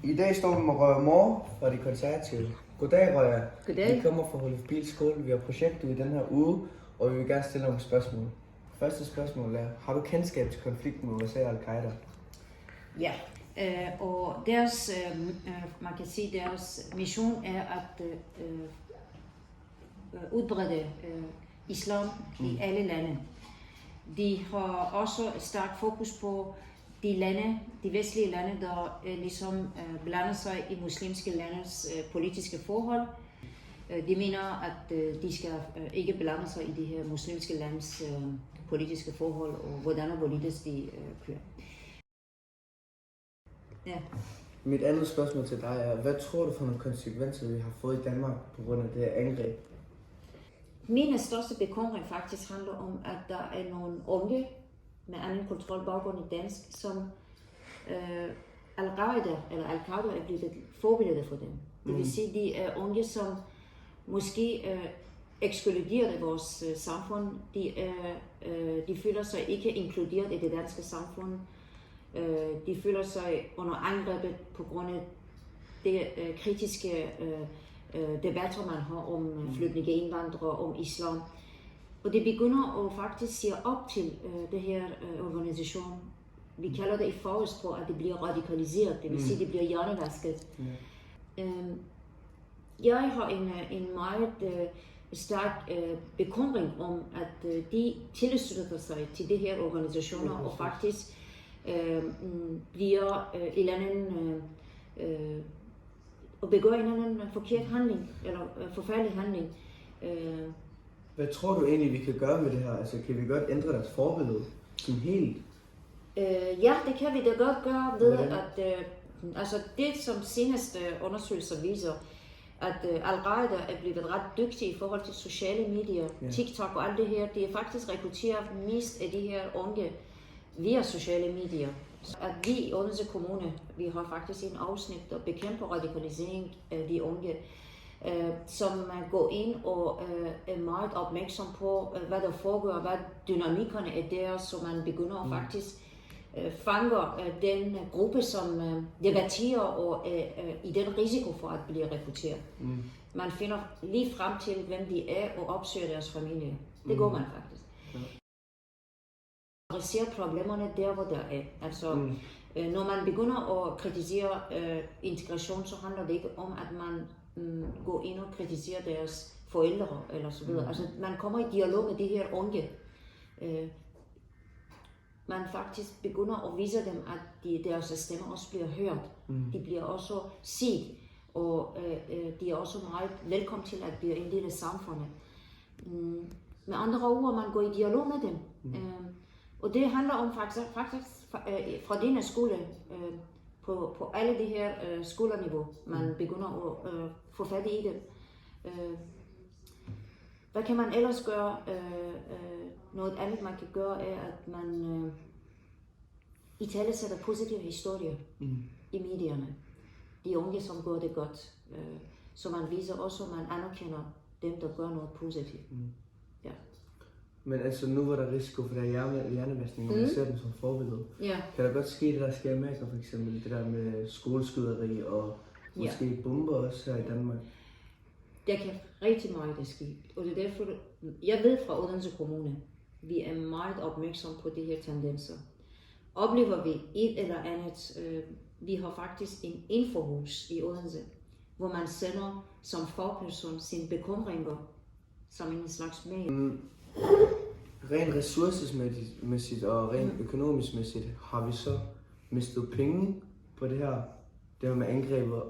I dag står vi med Røger Mor fra De Konservative. Goddag, Røger. Goddag. Vi kommer fra Holuf Bils skole. Vi har projekter i den her uge, og vi vil gerne stille nogle spørgsmål. Første spørgsmål er, har du kendskab til konflikten med USA og Al-Qaida? Ja, og deres, man kan sige, deres mission er at udbrede islam i alle lande. De har også et stærkt fokus på de vestlige lande, der ligesom blander sig i muslimske landes politiske forhold. De mener, at de skal ikke blande sig i de her muslimske landes politiske forhold, og hvordan og hvorledes de kører. Ja. Mit andet spørgsmål til dig er, hvad tror du for nogle konsekvenser, vi har fået i Danmark på grund af det her angreb? Min største bekymring faktisk handler om, at der er nogle unge med anden kulturel baggrund i dansk, som Al-Qaida er blevet forbillede for dem. Det vil sige, de er unge, som måske ekskluderer i vores samfund. De føler sig ikke inkluderet i det danske samfund. De føler sig under angrebet på grund af det kritiske debatter, man har om flygtninge, indvandrere, om islam. Og det begynder at faktisk sige op til det her organisation. Vi kalder det i fagsprog, at det bliver radikaliseret, det vil sige, at det bliver hjernevasket. Jeg har en meget stærk bekymring om, at de tilslutter sig til de her organisationer og faktisk bliver en eller anden og begår en eller anden forkert handling, eller forfærdelig handling. Hvad tror du egentlig, vi kan gøre med det her? Altså, kan vi godt ændre deres forbillede som helt? Ja, det kan vi da godt gøre ved, at altså det som seneste undersøgelser viser, at Al-Qaida er blevet ret dygtig i forhold til sociale medier, TikTok og alt det her. De er faktisk rekrutteret mest af de her unge via sociale medier. At vi i Odense Kommune, vi har faktisk en afsnit, der bekæmper radikalisering af de unge, som går ind og er meget opmærksom på, hvad der foregår, hvad dynamikkerne er der, så man begynder at faktisk fanger den gruppe, som debatterer og i den risiko for at blive rekrutteret. Man finder lige frem til, hvem de er, og opsøger deres familie. Det går man faktisk. Og ser problemerne der, hvor der er. Altså, når man begynder at kritisere integration, så handler det ikke om, at man går ind og kritiserer deres forældre eller så videre. Altså, man kommer i dialog med de her unge. Man faktisk begynder at vise dem, at deres stemmer også bliver hørt. De bliver også set, og de er også meget velkommen til at blive en del af samfundet. Med andre ord, man går i dialog med dem. Og det handler om faktisk fra denne skole, på alle de her skoleniveau, man begynder at få fat i dem. Hvad kan man ellers gøre? Noget andet man kan gøre er, at man i tale sætter positive historier i medierne. De unge, som gør det godt. Så man viser også, at man anerkender dem, der gør noget positivt. Ja. Men altså nu var der risiko for der hjernevaskning, og man ser dem som forbillede. Ja. Kan der godt ske det, der sker i Amerika, for eksempel det der med skoleskyderi og måske bomber også her i Danmark? Der kan rigtig meget ske, og det er derfor, jeg ved fra Odense Kommune, vi er meget opmærksomme på de her tendenser. Oplever vi et eller andet, vi har faktisk en infohus i Odense, hvor man sender som forperson sine bekymringer som en slags mail. Rent ressourcemæssigt og rent økonomisk mæssigt har vi så mistet penge på det her med angrebet